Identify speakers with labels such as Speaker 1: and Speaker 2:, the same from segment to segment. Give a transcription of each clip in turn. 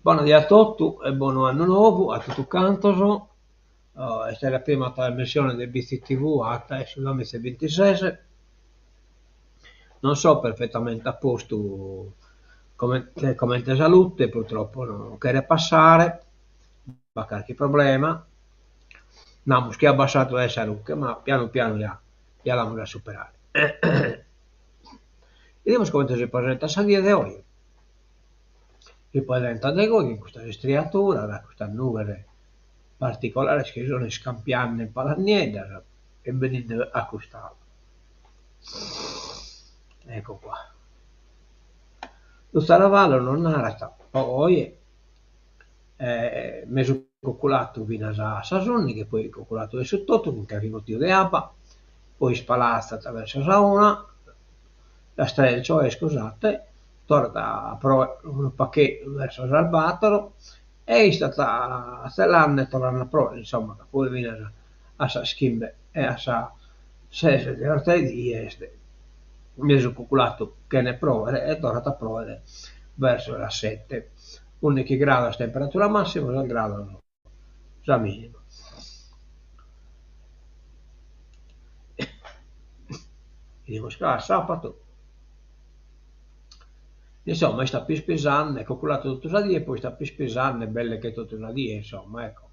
Speaker 1: Buon dia a tutti e buon anno nuovo a tutto canto. Questa è la prima trasmissione del BCTV atta sul 2026. Non so perfettamente a posto come te salute, purtroppo non che passare, ma qualche problema. No, che ha abbassato la salute, ma piano piano ya la vamos a superare. Vediamo come si presenta a dia di oggi. Si presenta de oggi in questa striatura, da questa nuvole particolare che sono scampiando in palaniera e venite a quest'altro. Ecco qua. Lo Saravallo non era poi meso coccolato fino a Sasonni, che poi coccolato su tutto, con arrivo tio di Abba, poi spalazza attraverso Sauna, la strada cioè scusate, torna a un pacchetto verso Salvatore e è stata a Selanne tornando a Pro, insomma, poi viene a sa schimbe e a sa sese di artedi este meso coccolato che ne provere e torna a provare verso la 7. 11 gradi a temperatura massima, 2 gradi la minima. Vediamo sabato. Insomma, sta più pesante, calcolato tutto la dia e poi sta più pesante, belle che tutto la dia, insomma, ecco.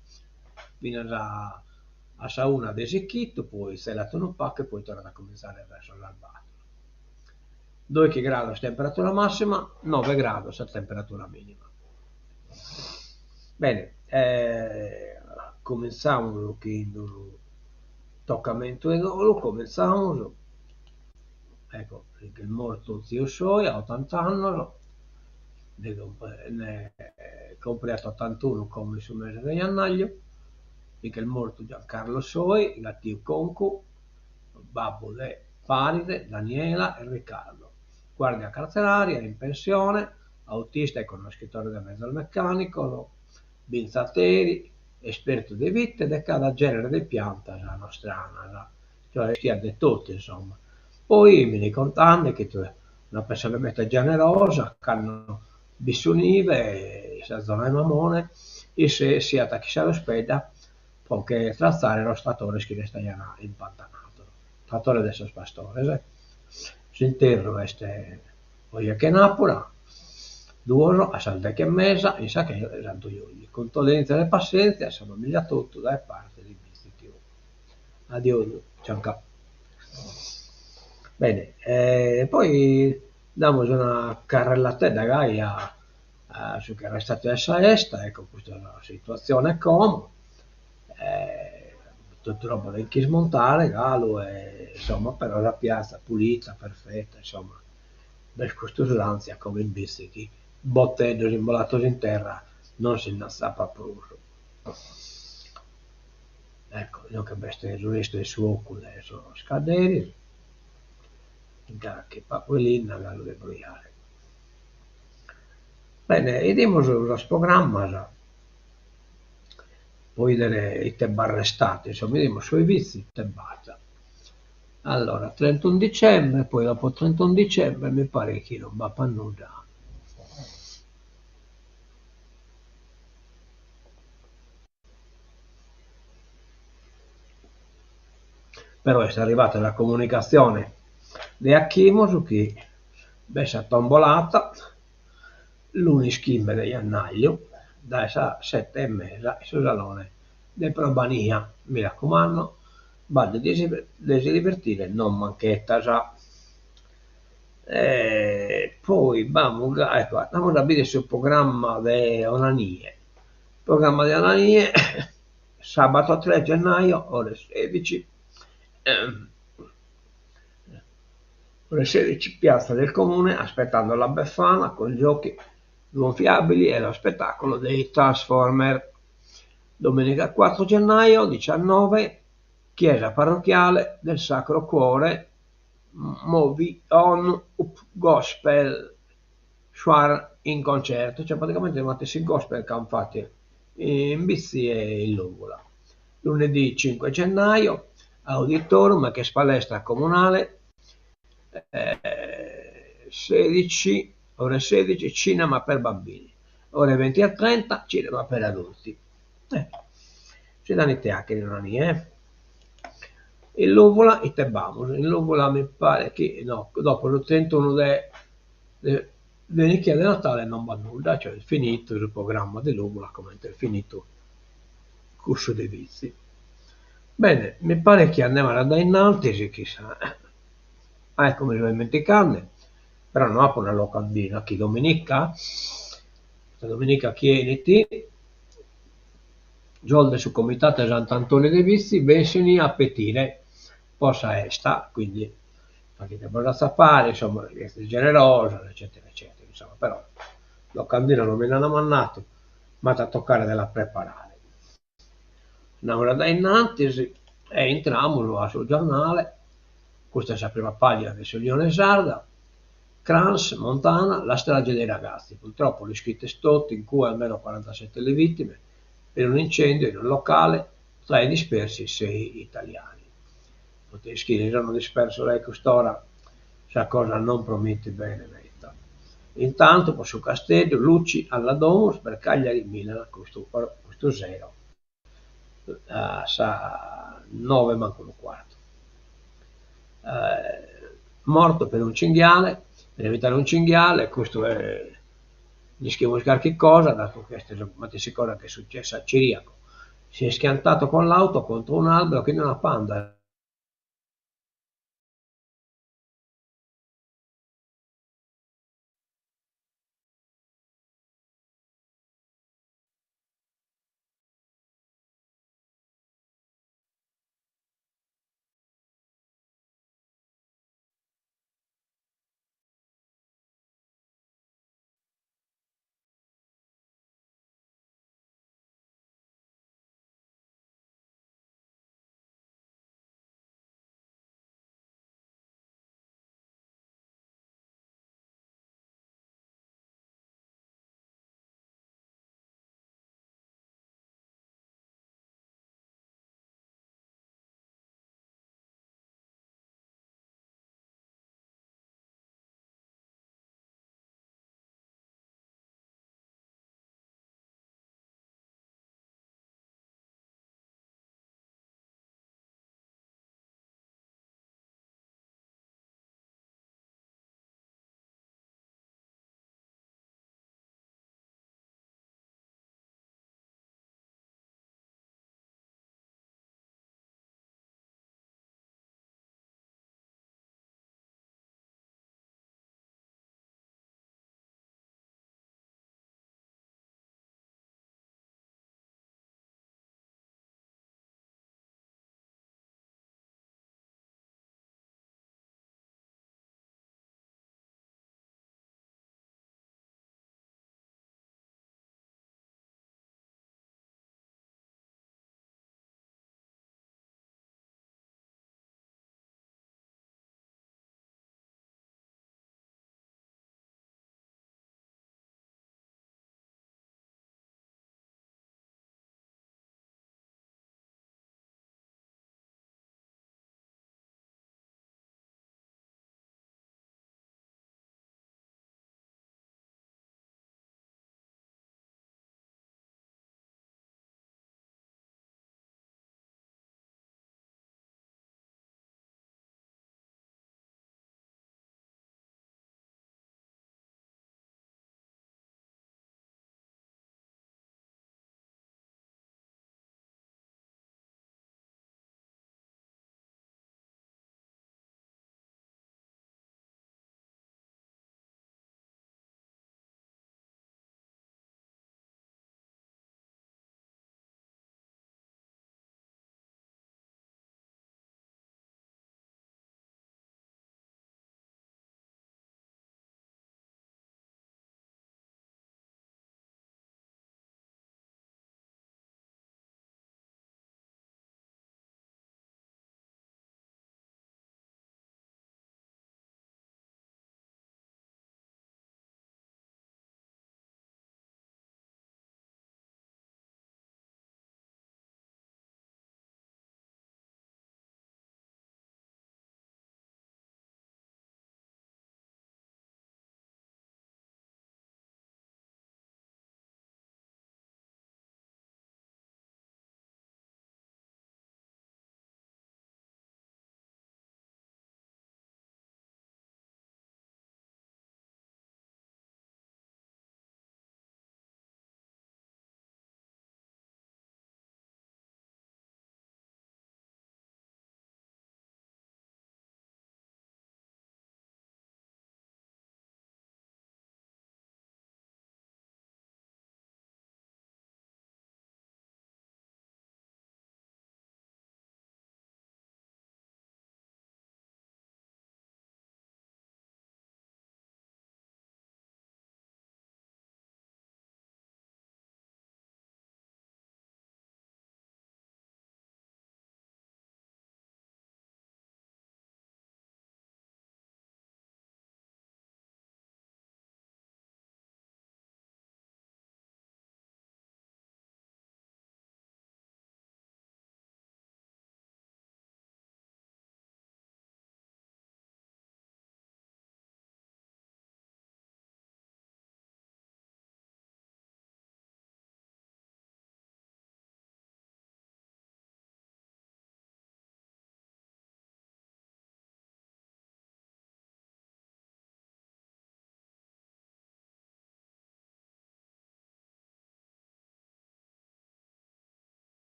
Speaker 1: Fino a Sauna desicchito, poi se la un pacco e poi torna a cominciare verso l'albato. 2 gradi a temperatura massima, 9 gradi a temperatura minima. Bene, cominciamo che toccamento e dolo, cominciamo. Ecco, il morto zio suoi a 80 anni, ne comprato 81 come su mese di gennaio, e che il morto Giancarlo suoi, il zio Conco, babbo di Paride, Daniela e Riccardo, guardia carceraria, in pensione, autista e conoscitore del mezzo meccanico, binzateri, esperto di vite e cada genere di pianta la nostrana, cioè sia di tutto insomma. Poi mi ricordo che tu una persona molto generosa, che hanno vissuto in zona di Mamone e se si attacca all'ospedale, perché trattare lo statore che resta impantanato. Statore adesso pastore, si interno queste poi che Napola, due a Santa che mesa, in sa che è Santo Iuli, con tolleranza e pazienza, sono miglia tutto da parte di BCTV. Addio, ciao. Bene, poi diamo una carrellata da Gaia su che era stato essa est, ecco questa è la situazione come, tutto roba da chi smontare, Galo, insomma, però la piazza pulita, perfetta, insomma, per questo l'ansia come in bici, bottendo imbolato in terra, non si innalzava più. Ecco, io che bestia il resto del suo ocule sono scaderi, che Papuelina gallo de broiare. Bene, vediamo lo programma, poi delle te barrestate, insomma, vediamo sui vizi te basta. Allora, 31 dicembre, poi dopo 31 dicembre mi pare che non va per nulla. Però è arrivata la comunicazione di Achimo su chi bessa tombolata l'unischimbe di gennaio da essa 7 e mezza sul salone del Probania, mi raccomando, vale di divertire, non manchetta già. Poi ecco, andiamo a vedere sul programma di Onanie. Programma di Onanie, sabato 3 gennaio, ore 16. Ore 16, piazza del comune, aspettando la Befana con giochi gonfiabili e lo spettacolo dei Transformer. Domenica 4 gennaio 19, chiesa parrocchiale del Sacro Cuore, Movi on up Gospel Schwar in concerto, cioè praticamente il gospel che hanno fatto in Bizzi e in Lungola. Lunedì 5 gennaio, auditorium che è palestra comunale, 16, ore 16, cinema per bambini. ore 20:30, cinema per adulti. Se danno i teatri non hanno niente. Il Luvola e Tebamos. Il Luvola mi pare che no, dopo il 31 di nicchia di Natale non va nulla, cioè è finito il programma del Luvola come è finito il corso dei vizi. Bene, mi pare che andiamo da innanzi, chissà. Ah, ecco, mi sono dimenticato, però non ho una locandina, che domenica, questa domenica chiediti, giorno su Comitato Sant'Antonio dei Vizi, bensini a petire, possa esta, quindi perché te cosa sapere, insomma, richieste generose, eccetera, eccetera, insomma, però locandina non me l'hanno mandato, ma da toccare della preparare. Una da innanzi e entriamo sul giornale, questa è la prima pagina del Soglione Sarda, Crans, Montana, la strage dei ragazzi. Purtroppo le scritte stotte in cui almeno 47 le vittime per un incendio in un locale, tra i dispersi 6 italiani. Potete scrivere, erano disperso lei quest'ora, sa cosa non promette bene, metta. Intanto, poi su Castello, Lucci alla Domus per Cagliari Milan, questo 0. Sa 9 manco un quarto. Morto per un cinghiale, per evitare un cinghiale, questo è gli scrivo qualche cosa, dato che questa è cosa che è successa a Ciriaco. Si è schiantato con l'auto contro un albero che non ha panda.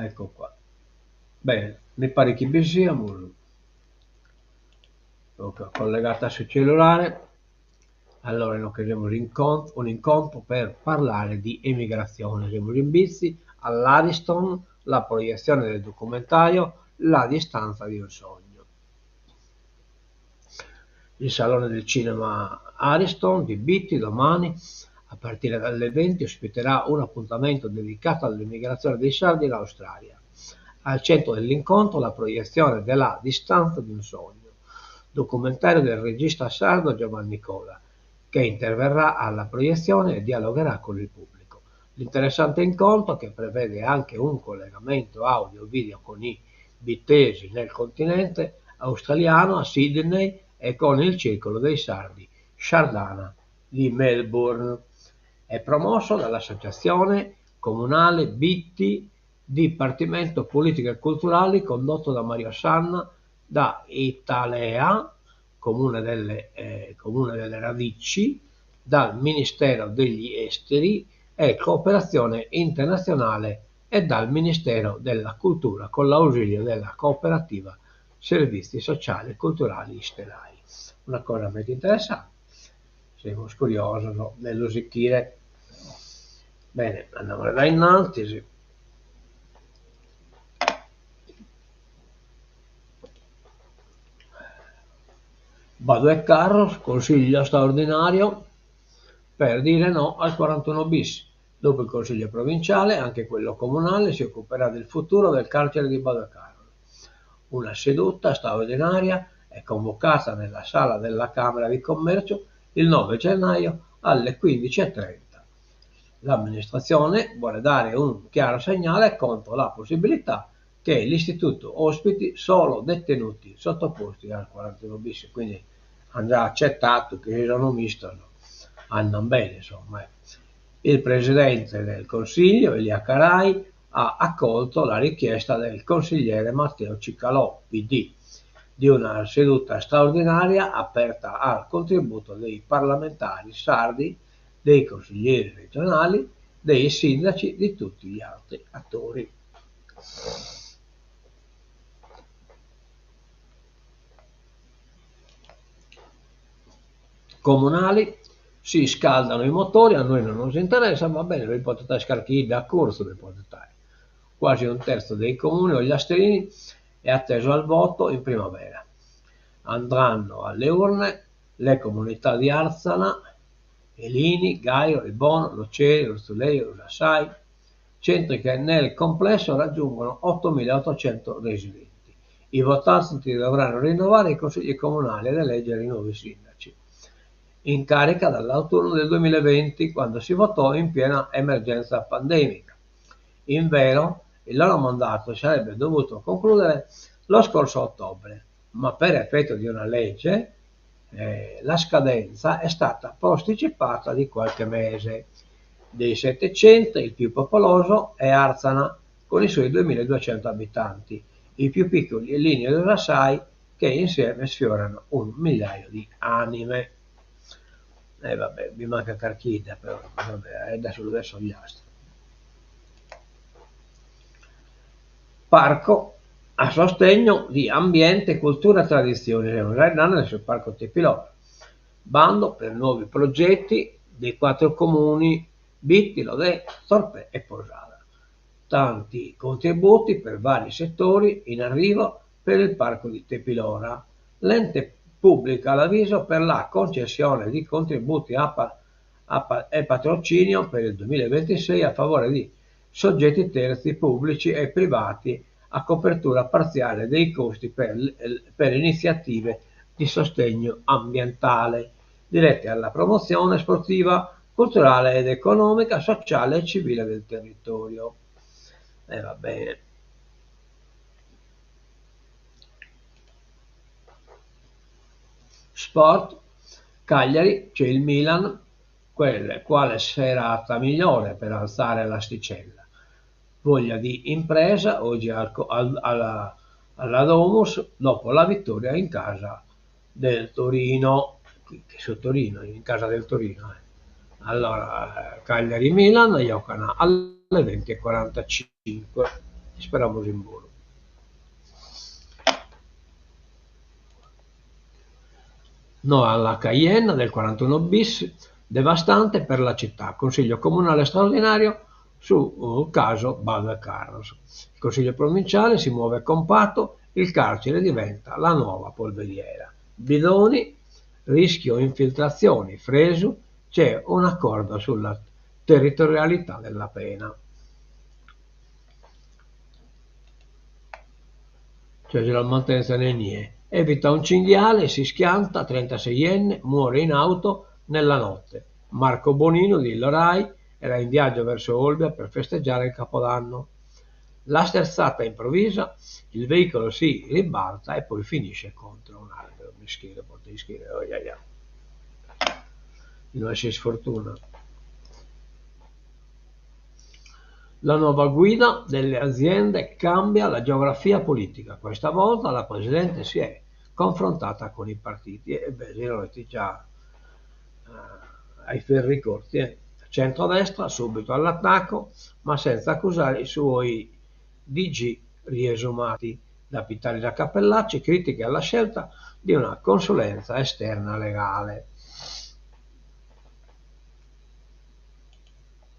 Speaker 1: ecco qua. Bene, mi pare che vi siamo collegata sul cellulare. Allora noi chiediamo un incontro per parlare di emigrazione. Siamo rinvizi all'Ariston, la proiezione del documentario La distanza di un sogno. Il Salone del Cinema Ariston di Bitti domani a partire dalle 20 ospiterà un appuntamento dedicato all'emigrazione dei sardi in Australia. Al centro dell'incontro la proiezione della Distanza di un sogno, documentario del regista sardo Giovanni Cola, che interverrà alla proiezione e dialogherà con il pubblico. L'interessante incontro, che prevede anche un collegamento audio-video con i bittesi nel continente australiano a Sydney e con il Circolo dei Sardi Shardana di Melbourne. È promosso dall'Associazione Comunale Bitti Dipartimento Politiche e Culturali, condotto da Mario Sanna, da Italea, Comune delle Radici, dal Ministero degli Esteri e Cooperazione Internazionale e dal Ministero della Cultura con l'ausilio della cooperativa Servizi Sociali e Culturali Istelai. Una cosa molto interessante, siamo curiosi nell'usicire. Bene, andiamo da innanzi. Sì. Badoè Carros consiglio straordinario per dire no al 41 bis. Dopo il consiglio provinciale, anche quello comunale si occuperà del futuro del carcere di Badoè Carros. Una seduta straordinaria è convocata nella sala della Camera di Commercio il 9 gennaio alle 15:30. L'amministrazione vuole dare un chiaro segnale contro la possibilità che l'istituto ospiti solo detenuti sottoposti al 41 bis, quindi andrà accettato che erano mistano, andano bene insomma. Il presidente del consiglio, Elia Carai, ha accolto la richiesta del consigliere Matteo Cicalò, PD, di una seduta straordinaria aperta al contributo dei parlamentari sardi, dei consiglieri regionali, dei sindaci, di tutti gli altri attori. Comunali si scaldano i motori, a noi non ci interessa, va bene, vi potete scaricare da corso, vi potete. Quasi un terzo dei comuni ogliastrini è atteso al voto in primavera. Andranno alle urne le comunità di Arzana, Elini, Gaio, Ribono, Loceri, Orzuleio, Usassai, centri che nel complesso raggiungono 8.800 residenti. I votanti dovranno rinnovare i consigli comunali ed eleggere i nuovi sindaci, in carica dall'autunno del 2020, quando si votò in piena emergenza pandemica. Invero, il loro mandato sarebbe dovuto concludere lo scorso ottobre, ma per effetto di una legge la scadenza è stata posticipata di qualche mese. Dei 700 il più popoloso è Arzana, con i suoi 2200 abitanti, i più piccoli e Linea del Rassai, che insieme sfiorano 1 migliaio di anime. Vabbè, mi manca Carchida, però vabbè, adesso gli astri. Parco a sostegno di ambiente, cultura e tradizioni, sul Parco Tepilora. Bando per nuovi progetti dei 4 comuni Bitti, Lodè, Torpè e Posada. Tanti contributi per vari settori in arrivo per il Parco di Tepilora. L'ente pubblica l'avviso per la concessione di contributi e patrocinio per il 2026 a favore di soggetti terzi pubblici e privati a copertura parziale dei costi per iniziative di sostegno ambientale dirette alla promozione sportiva, culturale ed economica, sociale e civile del territorio. Va bene. Sport, Cagliari, c'è il Milan, quale serata migliore per alzare l'asticella. Voglia di impresa oggi alla Domus dopo la vittoria in casa del Torino, che su Torino, in casa del Torino. Allora, Cagliari-Milan giocano alle 20:45. Speriamo in buono. No alla Cayenne del 41 bis, devastante per la città. Consiglio comunale straordinario su caso Badr Carros. Il consiglio provinciale si muove compatto, il carcere diventa la nuova polveriera. Bidoni, rischio infiltrazioni, Fresu, c'è un accordo sulla territorialità della pena. Cioè la mantenenza nel NIE. Evita un cinghiale, si schianta, 36enne, muore in auto nella notte. Marco Bonino di Lorai era in viaggio verso Olbia per festeggiare il Capodanno. La sterzata improvvisa, il veicolo si ribalta e poi finisce contro un albero. Meschino, potevi scrivere, oh, yeah. Non si sfortuna. La nuova guida delle aziende cambia la geografia politica. Questa volta la Presidente si è confrontata con i partiti e Bersinotti già ai ferri corti. Centrodestra subito all'attacco, ma senza accusare i suoi DG riesumati. Da Pitari da Cappellacci critiche alla scelta di una consulenza esterna legale.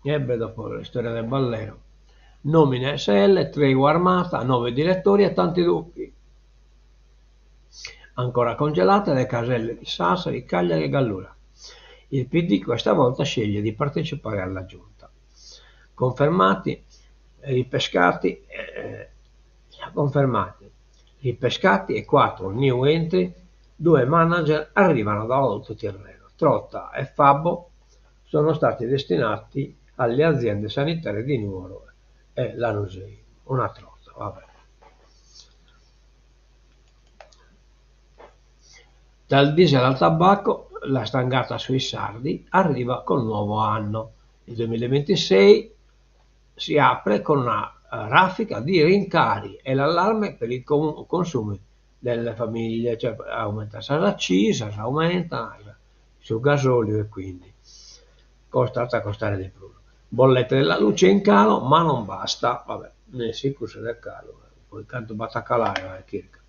Speaker 1: Ebbe dopo la storia del ballero. Nomine SL, tregua armata, 9 direttori e tanti dubbi. Ancora congelate le caselle di Sassari, Cagliari e Gallura. Il PD questa volta sceglie di partecipare alla giunta. Confermati, ripescati e 4 new entry, 2 manager arrivano da Oltre Tirreno. Trotta e Fabbo sono stati destinati alle aziende sanitarie di Nuoro e Lanusei. Una trozza, vabbè. Dal diesel al tabacco, la stangata sui sardi arriva col nuovo anno. Il 2026 si apre con una raffica di rincari e l'allarme per i consumi delle famiglie, cioè aumenta l'accisa, aumenta sul gasolio e quindi costa a costare di più. Bollette della luce in calo, ma non basta, vabbè, nel sicurezza del calo, poi canto batta calare, circa.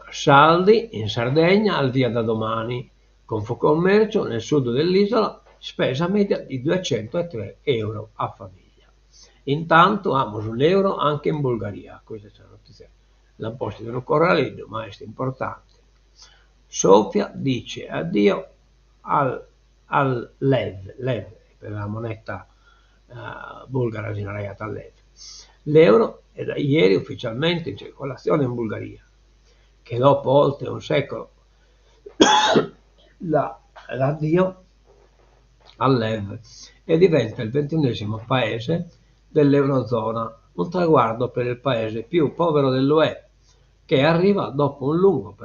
Speaker 1: Saldi in Sardegna al via da domani, con Confcommercio nel sud dell'isola, spesa media di 203 euro a famiglia. Intanto amo sull'euro anche in Bulgaria, questa è la notizia. L'imposta di un corralino, ma è importante. Sofia dice addio al lev per la moneta bulgara sinagliata al lev. L'euro è da ieri ufficialmente in circolazione in Bulgaria, che dopo oltre un secolo l'addio all'EV e diventa il 21° paese dell'Eurozona, un traguardo per il paese più povero dell'UE, che arriva dopo un lungo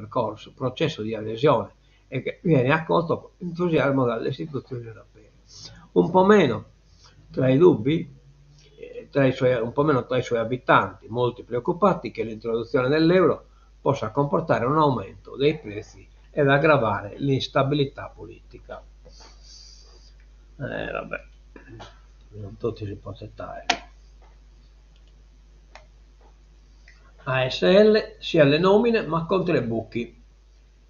Speaker 1: processo di adesione e che viene accolto con entusiasmo dalle istituzioni europee. Un po' meno tra i dubbi, un po' meno tra i suoi abitanti, molti preoccupati che l'introduzione dell'euro possa comportare un aumento dei prezzi ed aggravare l'instabilità politica. Vabbè, non tutti si può accettare. ASL sia le nomine ma contro i buchi.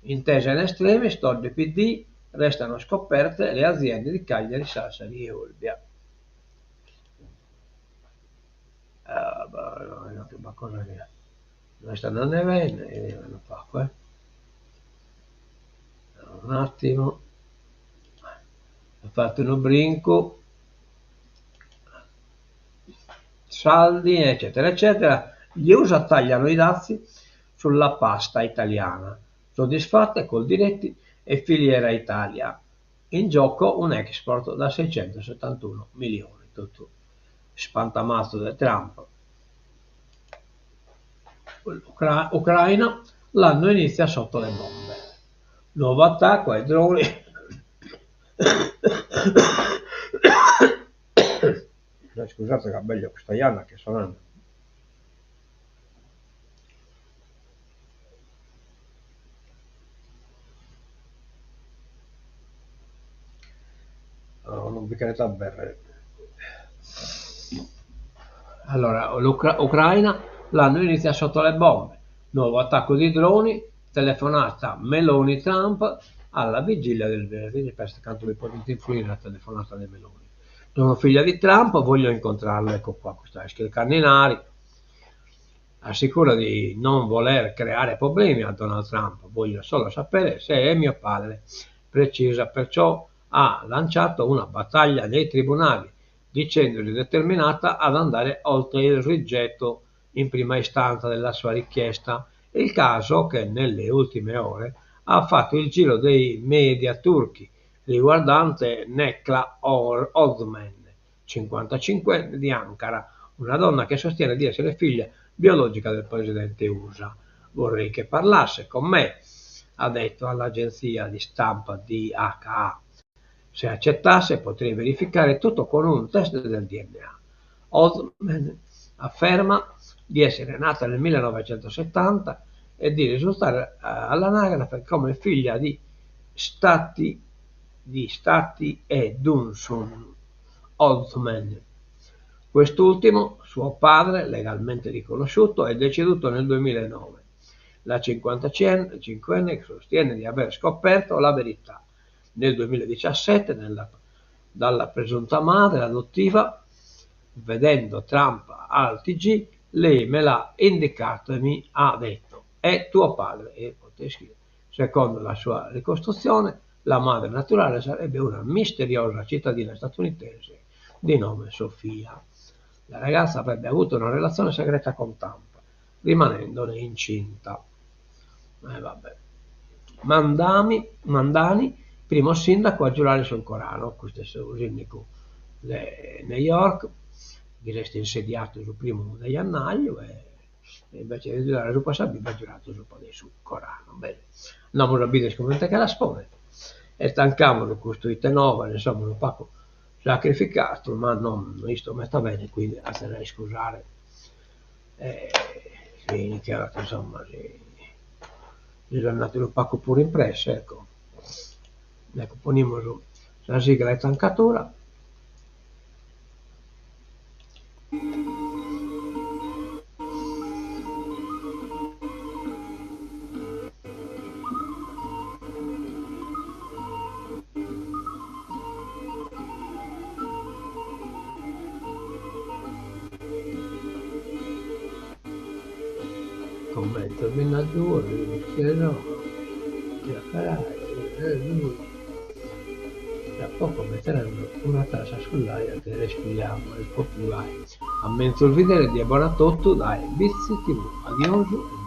Speaker 1: Intesa in extremis, toglie PD, restano scoperte le aziende di Cagliari, Sassari e Olbia. Ma cosa che restano ne venne e non fa qua. Un attimo, ho fatto un brinco, saldi eccetera eccetera. Gli USA tagliano i dazi sulla pasta italiana, soddisfatte col diretti e filiera Italia, in gioco un export da 671 milioni, tutto spantamato da Trump. Ucraina, l'anno inizia sotto le bombe, nuovo attacco ai droni. Scusate che abbiglio questa Ianna che sono. Un bicchiere da bere. Allora, l'Ucraina l'hanno iniziato sotto le bombe. Nuovo attacco di droni, telefonata Meloni-Trump alla vigilia del venerdì. Per quanto mi potete influire la telefonata di Meloni. Sono figlia di Trump, voglio incontrarlo, ecco qua, questa è Carninari. Assicura di non voler creare problemi a Donald Trump, voglio solo sapere se è mio padre. Precisa perciò ha lanciato una battaglia nei tribunali, dicendoli determinata ad andare oltre il rigetto in prima istanza della sua richiesta. Il caso che nelle ultime ore ha fatto il giro dei media turchi riguardante Nekla Ozmen, 55enne di Ankara, una donna che sostiene di essere figlia biologica del presidente USA. Vorrei che parlasse con me, ha detto all'agenzia di stampa DHA. Se accettasse potrei verificare tutto con un test del DNA. Osman afferma di essere nata nel 1970 e di risultare all'anagrafe come figlia di Stati e Dunsun Osman. Quest'ultimo, suo padre, legalmente riconosciuto, è deceduto nel 2009. La 55enne sostiene di aver scoperto la verità nel 2017 dalla presunta madre adottiva. Vedendo Trump al TG, lei me l'ha indicato e mi ha detto: è tuo padre. E secondo la sua ricostruzione, la madre naturale sarebbe una misteriosa cittadina statunitense di nome Sofia. La ragazza avrebbe avuto una relazione segreta con Trump, rimanendone incinta. Vabbè. Mandani, primo sindaco a giurare sul Corano, questo è il sindaco di New York, che resta insediato sul primo di gennaio e invece di giurare su questa Bibbia ha giurato sul Corano. Bene, andiamo a vedere come che la spone. E stancavano costruite nuove, insomma un po' sacrificato, ma non visto me sta bene, quindi la terrei scusare. Sì, che insomma bisogna un po' pure impresse, ecco. Ecco, ponimos la sigla de tancatura. Commento minatore, chiedo, tra poco metteranno una tassa sull'aria che respiriamo il popolare. Ammento il video di Abbonatotto dai Vizi TV. Adioso.